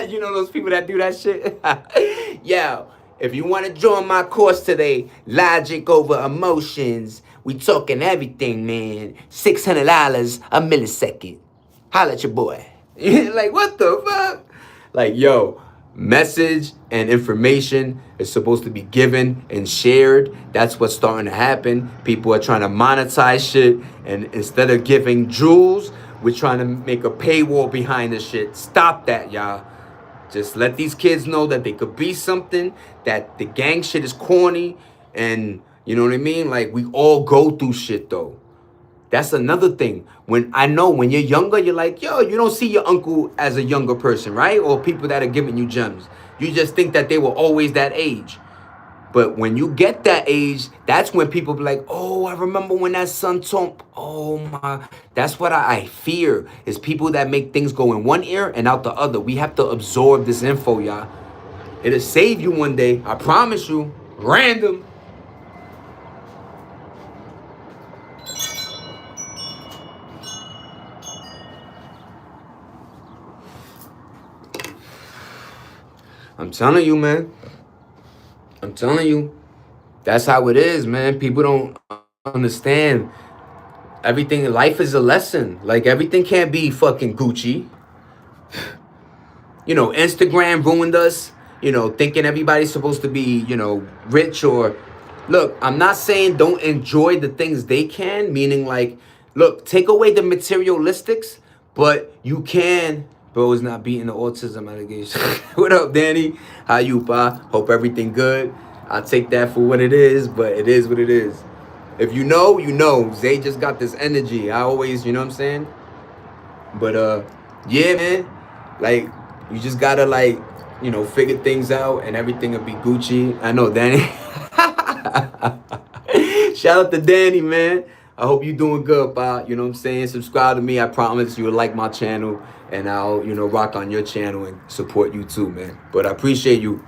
You know those people that do that shit? Yo, if you want to join my course today, Logic over Emotions, we talking everything, man. $600 a millisecond. Holla at your boy. Like, what the fuck? Like, yo, message and information is supposed to be given and shared. That's what's starting to happen. People are trying to monetize shit, and instead of giving jewels, we're trying to make a paywall behind the shit. Stop that, y'all. Just let these kids know that they could be something, that the gang shit is corny, and you know what I mean? Like, we all go through shit, though. That's another thing. When you're younger, you're like, yo, you don't see your uncle as a younger person, right? Or people that are giving you gems. You just think that they were always that age. But when you get that age, that's when people be like, oh, I remember when that son told, oh my, that's what I fear, is people that make things go in one ear and out the other. We have to absorb this info, y'all. It'll save you one day. I promise you. Random. I'm telling you, man. I'm telling you. That's how it is, man. People don't understand. Everything in life is a lesson. Like, everything can't be fucking Gucci. You know, Instagram ruined us. You know, thinking everybody's supposed to be, you know, rich or... Look, I'm not saying don't enjoy the things they can, meaning like, look, take away the materialistics, but you can... Bro is not beating the autism allegation. What up, Danny? How you, pa? Hope everything good. I'll take that for what it is, but it is what it is. If you know, you know. Zay just got this energy. I always, you know what I'm saying? But, yeah, man. Like, you just gotta, like, you know, figure things out and everything will be Gucci. I know, Danny. Shout out to Danny, man. I hope you doing good, pa. You know what I'm saying? Subscribe to me. I promise you will like my channel. And I'll, you know, rock on your channel and support you too, man. But I appreciate you.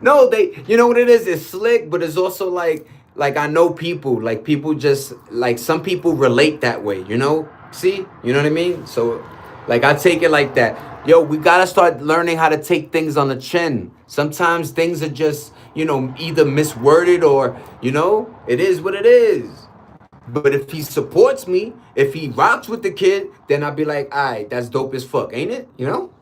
No, you know what it is? It's slick, but it's also like I know people. Like, people just, like, some people relate that way, you know? See? You know what I mean? So, like, I take it like that. Yo, we gotta start learning how to take things on the chin. Sometimes things are just, you know, either misworded or, you know, it is what it is. But if he supports me, if he rocks with the kid, then I'll be like, all right, that's dope as fuck, ain't it? You know?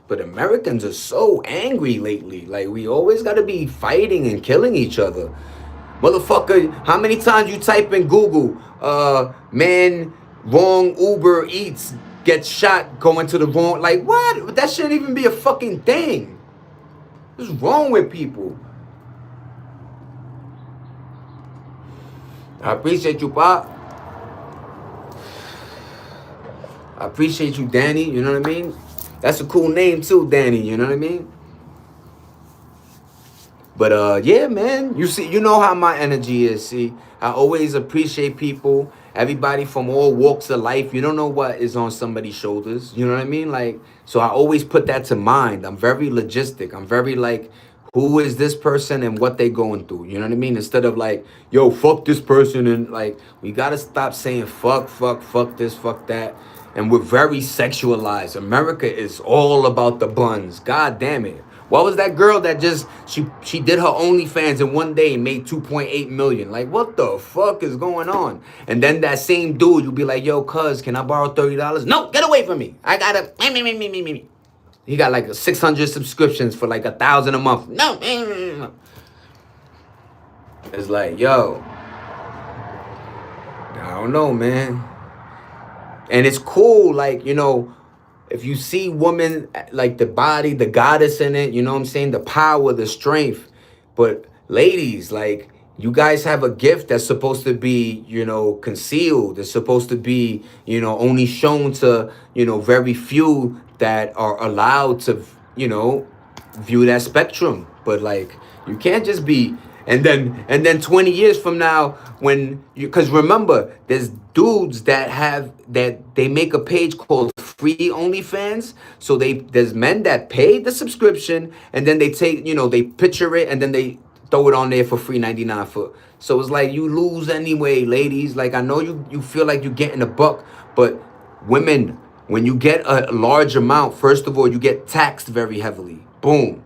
But Americans are so angry lately. Like, we always got to be fighting and killing each other. Motherfucker, how many times you type in Google, man, wrong Uber Eats gets shot going to the wrong... Like, what? That shouldn't even be a fucking thing. What's wrong with people? I appreciate you, Pop. I appreciate you, Danny. You know what I mean? That's a cool name too, Danny. You know what I mean? But yeah, man. You see, you know how my energy is. See, I always appreciate people, everybody from all walks of life. You don't know what is on somebody's shoulders. You know what I mean? Like, so I always put that to mind. I'm very logistic. I'm very like, who is this person and what they going through? You know what I mean? Instead of like, yo, fuck this person. And like, we got to stop saying fuck this, fuck that. And we're very sexualized. America is all about the buns. God damn it. What was that girl that just, she did her OnlyFans in one day and made 2.8 million? Like, what the fuck is going on? And then that same dude, you'll be like, yo, cuz, can I borrow $30? No, get away from me. I gotta, me. He got like 600 subscriptions for like 1,000 a month. No. It's like, yo, I don't know, man. And it's cool, like, you know, if you see women, like the body, the goddess in it, you know what I'm saying? The power, the strength. But ladies, like, you guys have a gift that's supposed to be, you know, concealed. It's supposed to be, you know, only shown to, you know, very few that are allowed to, you know, view that spectrum. But like, you can't just be... And then 20 years from now, when you, because remember, there's dudes that they make a page called Free OnlyFans. So there's men that pay the subscription and then they take, you know, they picture it and then they throw it on there for free 99 for. So it's like you lose anyway, ladies. Like, I know you feel like you're getting a buck, but women, when you get a large amount, first of all, you get taxed very heavily. Boom.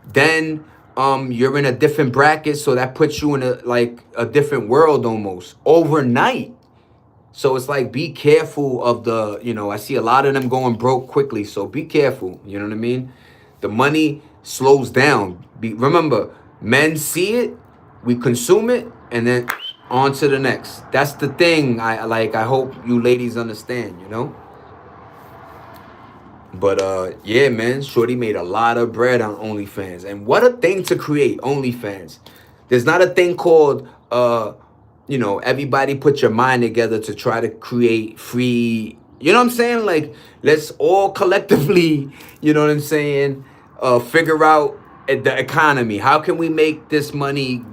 Then you're in a different bracket, so that puts you in a different world almost overnight. So it's like, be careful of the, you know, I see a lot of them going broke quickly, so be careful. You know what I mean? The money slows down. Remember, men see it, we consume it, and then on to the next. That's the thing. I hope you ladies understand, you know? But yeah, man, Shorty made a lot of bread on OnlyFans. And what a thing to create, OnlyFans. There's not a thing called, you know, everybody put your mind together to try to create free, you know what I'm saying? Like, let's all collectively, you know what I'm saying, figure out the economy. How can we make this money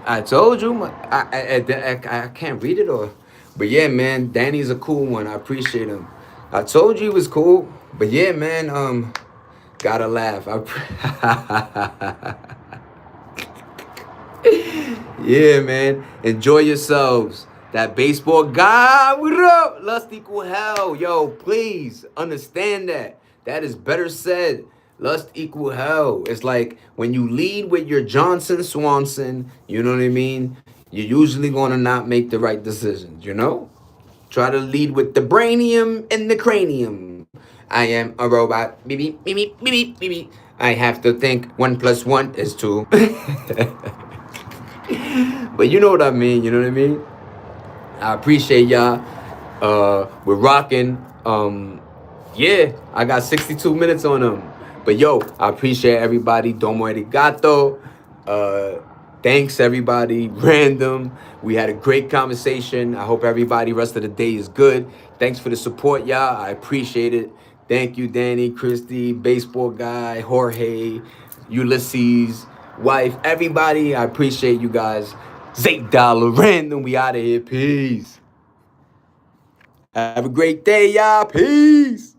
I told you, I can't read it or, but yeah, man, Danny's a cool one. I appreciate him. I told you he was cool, but yeah, man, gotta laugh. Yeah, man, enjoy yourselves. That baseball guy, what up? Lust equal hell, yo. Please understand that. That is better said. Lust equal hell. It's like when you lead with your Johnson Swanson, you know what I mean? You're usually gonna not make the right decisions, you know? Try to lead with the brainium and the cranium. I am a robot. Beep, beep, beep, beep, beep, beep, beep. I have to think 1 + 1 is 2. But you know what I mean, you know what I mean? I appreciate y'all. We're rocking. Yeah, I got 62 minutes on them. But yo, I appreciate everybody. Domo arigato. Thanks everybody. Random. We had a great conversation. I hope everybody rest of the day is good. Thanks for the support, y'all. I appreciate it. Thank you, Danny, Christy, baseball guy, Jorge, Ulysses, wife, everybody. I appreciate you guys. $8 random. We out of here. Peace. Have a great day, y'all. Peace.